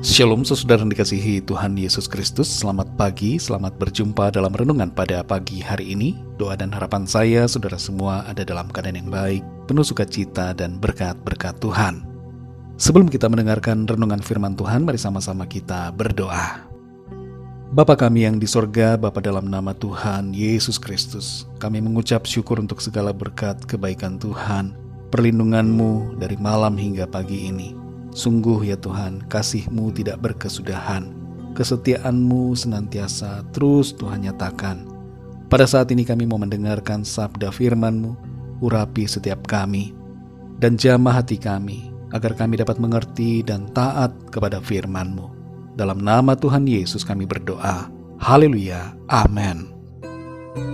Shalom saudara yang dikasihi Tuhan Yesus Kristus. Selamat pagi, selamat berjumpa dalam renungan pada pagi hari ini. Doa dan harapan saya saudara semua ada dalam keadaan yang baik, penuh sukacita dan berkat-berkat Tuhan. Sebelum kita mendengarkan renungan firman Tuhan, mari sama-sama kita berdoa. Bapa kami yang di sorga, Bapa dalam nama Tuhan Yesus Kristus, kami mengucap syukur untuk segala berkat kebaikan Tuhan, perlindungan-Mu dari malam hingga pagi ini. Sungguh ya Tuhan, kasih-Mu tidak berkesudahan, kesetiaan-Mu senantiasa terus Tuhan nyatakan. Pada saat ini kami mau mendengarkan sabda firman-Mu, urapi setiap kami, dan jamah hati kami, agar kami dapat mengerti dan taat kepada firman-Mu. Dalam nama Tuhan Yesus kami berdoa. Haleluya. Amin.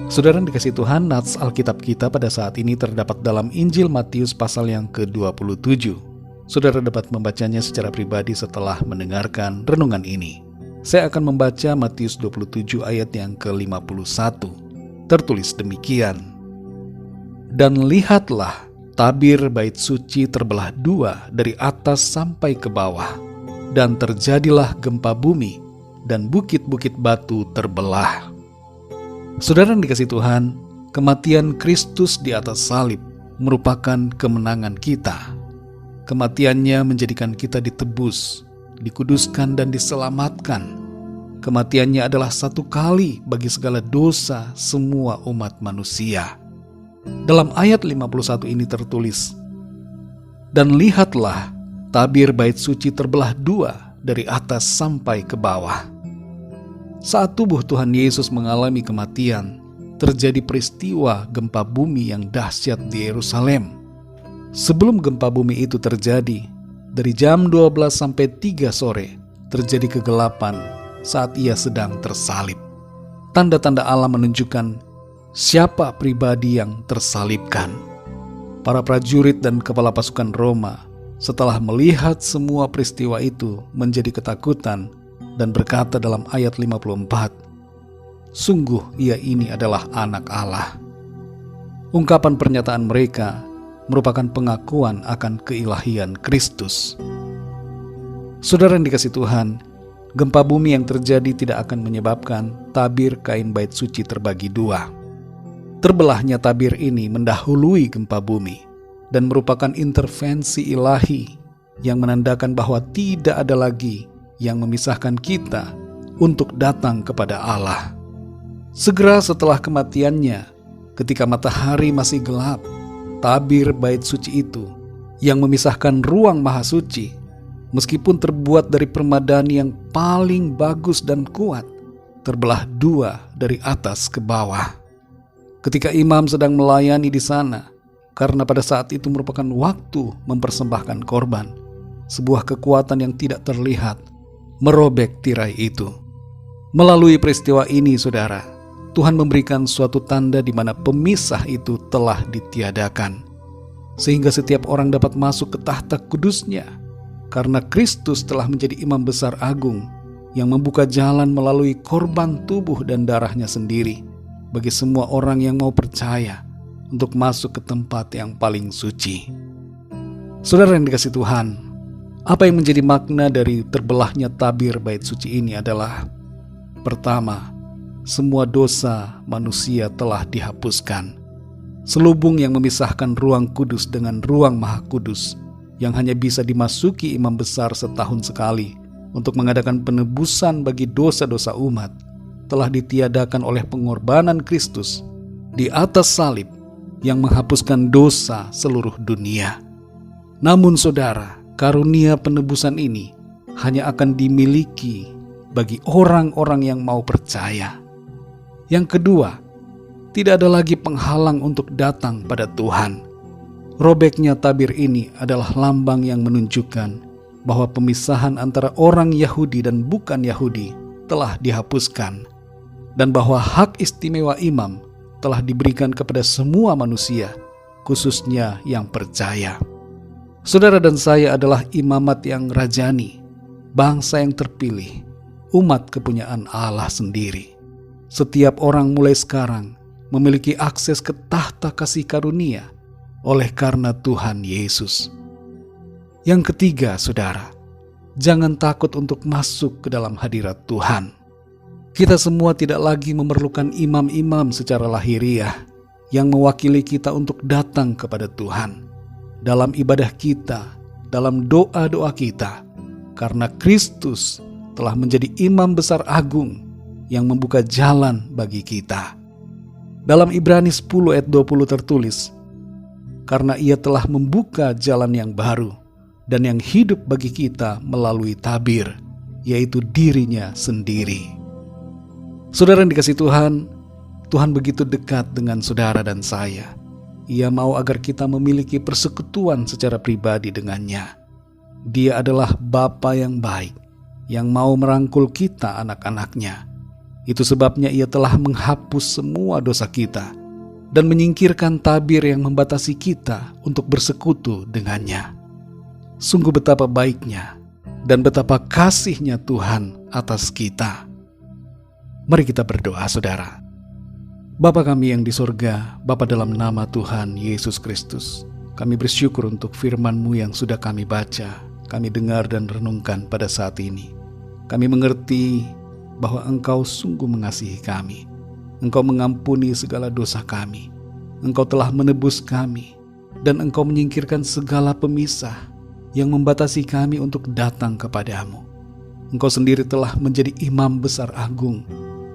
Saudara yang dikasihi Tuhan, nats Alkitab kita pada saat ini terdapat dalam Injil Matius pasal yang ke-27. Saudara dapat membacanya secara pribadi setelah mendengarkan renungan ini. Saya akan membaca Matius 27 ayat yang ke-51. Tertulis demikian. Dan lihatlah, tabir bait suci terbelah dua dari atas sampai ke bawah, dan terjadilah gempa bumi, dan bukit-bukit batu terbelah. Saudara yang dikasihi Tuhan, kematian Kristus di atas salib merupakan kemenangan kita. Kematiannya menjadikan kita ditebus, dikuduskan dan diselamatkan. Kematiannya adalah satu kali bagi segala dosa semua umat manusia. Dalam ayat 51 ini tertulis, dan lihatlah, tabir bait suci terbelah dua dari atas sampai ke bawah. Saat tubuh Tuhan Yesus mengalami kematian, terjadi peristiwa gempa bumi yang dahsyat di Yerusalem. Sebelum gempa bumi itu terjadi, dari jam 12 sampai 3 sore, terjadi kegelapan saat ia sedang tersalib. Tanda-tanda alam menunjukkan siapa pribadi yang tersalibkan. Para prajurit dan kepala pasukan Roma setelah melihat semua peristiwa itu menjadi ketakutan dan berkata dalam ayat 54, "Sungguh ia ini adalah anak Allah." Ungkapan pernyataan mereka merupakan pengakuan akan keilahian Kristus. Saudara yang dikasihi Tuhan, gempa bumi yang terjadi tidak akan menyebabkan tabir kain bait suci terbagi dua. Terbelahnya tabir ini mendahului gempa bumi dan merupakan intervensi ilahi yang menandakan bahwa tidak ada lagi yang memisahkan kita untuk datang kepada Allah. Segera setelah kematiannya, ketika matahari masih gelap, tabir bait suci itu yang memisahkan ruang maha suci, meskipun terbuat dari permadani yang paling bagus dan kuat, terbelah dua dari atas ke bawah. Ketika imam sedang melayani di sana, karena pada saat itu merupakan waktu mempersembahkan korban, sebuah kekuatan yang tidak terlihat merobek tirai itu. Melalui peristiwa ini, saudara, Tuhan memberikan suatu tanda di mana pemisah itu telah ditiadakan, sehingga setiap orang dapat masuk ke tahta kudusnya, karena Kristus telah menjadi imam besar agung yang membuka jalan melalui korban tubuh dan darahnya sendiri bagi semua orang yang mau percaya untuk masuk ke tempat yang paling suci. Saudara yang dikasihi Tuhan, apa yang menjadi makna dari terbelahnya tabir bait suci ini adalah, pertama, semua dosa manusia telah dihapuskan. Selubung yang memisahkan ruang kudus dengan ruang maha kudus, yang hanya bisa dimasuki imam besar setahun sekali untuk mengadakan penebusan bagi dosa-dosa umat, telah ditiadakan oleh pengorbanan Kristus di atas salib yang menghapuskan dosa seluruh dunia. Namun saudara, karunia penebusan ini hanya akan dimiliki bagi orang-orang yang mau percaya. Yang kedua, tidak ada lagi penghalang untuk datang pada Tuhan. Robeknya tabir ini adalah lambang yang menunjukkan bahwa pemisahan antara orang Yahudi dan bukan Yahudi telah dihapuskan, dan bahwa hak istimewa imam telah diberikan kepada semua manusia, khususnya yang percaya. Saudara dan saya adalah imamat yang rajani, bangsa yang terpilih, umat kepunyaan Allah sendiri. Setiap orang mulai sekarang memiliki akses ke tahta kasih karunia oleh karena Tuhan Yesus. Yang ketiga, saudara, Jangan takut untuk masuk ke dalam hadirat Tuhan. Kita semua tidak lagi memerlukan imam-imam secara lahiriah yang mewakili kita untuk datang kepada Tuhan dalam ibadah kita, dalam doa-doa kita, karena Kristus telah menjadi imam besar agung yang membuka jalan bagi kita. Dalam Ibrani 10 ayat 20 tertulis, karena ia telah membuka jalan yang baru dan yang hidup bagi kita melalui tabir, yaitu dirinya sendiri. Saudara yang dikasihi Tuhan, Tuhan begitu dekat dengan saudara dan saya. Ia mau agar kita memiliki persekutuan secara pribadi dengannya. Dia adalah Bapa yang baik, yang mau merangkul kita anak-anaknya. Itu sebabnya ia telah menghapus semua dosa kita dan menyingkirkan tabir yang membatasi kita untuk bersekutu dengannya. Sungguh betapa baiknya dan betapa kasihnya Tuhan atas kita. Mari kita berdoa, saudara. Bapa kami yang di sorga, Bapa dalam nama Tuhan Yesus Kristus, kami bersyukur untuk firman-Mu yang sudah kami baca, kami dengar dan renungkan pada saat ini. Kami mengerti bahwa Engkau sungguh mengasihi kami. Engkau mengampuni segala dosa kami. Engkau telah menebus kami, dan Engkau menyingkirkan segala pemisah yang membatasi kami untuk datang kepadamu. Engkau sendiri telah menjadi imam besar agung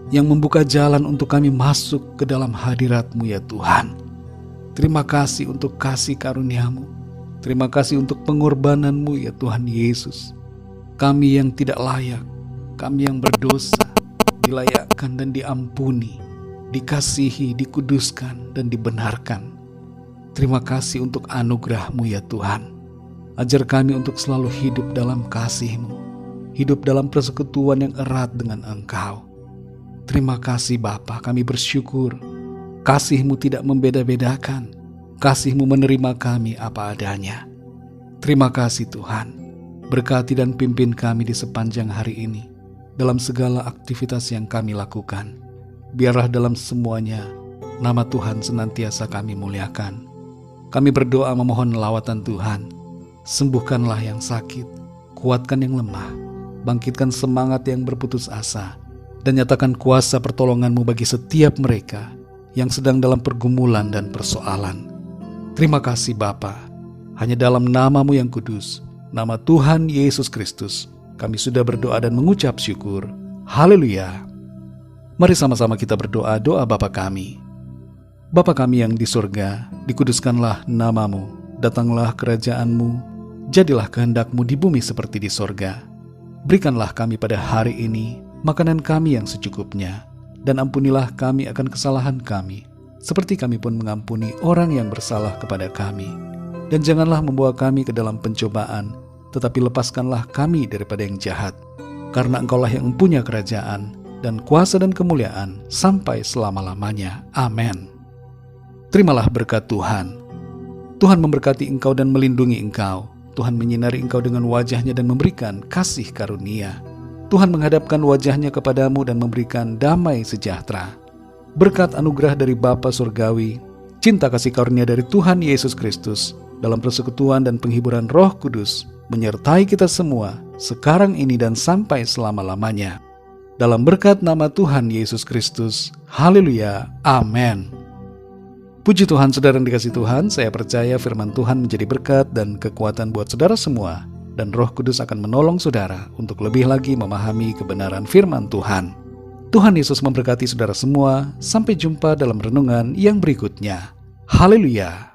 yang membuka jalan untuk kami masuk ke dalam hadirat-Mu ya Tuhan. Terima kasih untuk kasih karunia-Mu. Terima kasih untuk pengorbanan-Mu ya Tuhan Yesus. Kami yang tidak layak, kami yang berdosa, dilayakkan dan diampuni, dikasihi, dikuduskan dan dibenarkan. Terima kasih untuk anugerah-Mu ya Tuhan. Ajar kami untuk selalu hidup dalam kasih-Mu, hidup dalam persekutuan yang erat dengan Engkau. Terima kasih Bapa, kami bersyukur. Kasih-Mu tidak membeda-bedakan. Kasih-Mu menerima kami apa adanya. Terima kasih Tuhan. Berkati dan pimpin kami di sepanjang hari ini, dalam segala aktivitas yang kami lakukan. Biarlah dalam semuanya, nama Tuhan senantiasa kami muliakan. Kami berdoa memohon lawatan Tuhan. Sembuhkanlah yang sakit, kuatkan yang lemah, bangkitkan semangat yang berputus asa, dan nyatakan kuasa pertolongan-Mu bagi setiap mereka yang sedang dalam pergumulan dan persoalan. Terima kasih Bapa. Hanya dalam nama-Mu yang kudus, nama Tuhan Yesus Kristus, kami sudah berdoa dan mengucap syukur. Haleluya. Mari sama-sama kita berdoa doa Bapa kami. Bapa kami yang di surga, dikuduskanlah nama-Mu, datanglah kerajaan-Mu, jadilah kehendak-Mu di bumi seperti di surga. Berikanlah kami pada hari ini makanan kami yang secukupnya, dan ampunilah kami akan kesalahan kami, seperti kami pun mengampuni orang yang bersalah kepada kami. Dan janganlah membawa kami ke dalam pencobaan, tetapi lepaskanlah kami daripada yang jahat. Karena Engkaulah yang mempunyai kerajaan, dan kuasa dan kemuliaan, sampai selama-lamanya. Amin. Terimalah berkat Tuhan. Tuhan memberkati engkau dan melindungi engkau. Tuhan menyinari engkau dengan wajah-Nya dan memberikan kasih karunia. Tuhan menghadapkan wajah-Nya kepadamu dan memberikan damai sejahtera. Berkat anugerah dari Bapa Surgawi, cinta kasih karunia dari Tuhan Yesus Kristus, dalam persekutuan dan penghiburan Roh Kudus, menyertai kita semua, sekarang ini dan sampai selama-lamanya. Dalam berkat nama Tuhan Yesus Kristus. Haleluya. Amin. Puji Tuhan, saudara yang dikasihi Tuhan, saya percaya firman Tuhan menjadi berkat dan kekuatan buat saudara semua. Dan Roh Kudus akan menolong saudara untuk lebih lagi memahami kebenaran firman Tuhan. Tuhan Yesus memberkati saudara semua. Sampai jumpa dalam renungan yang berikutnya. Haleluya.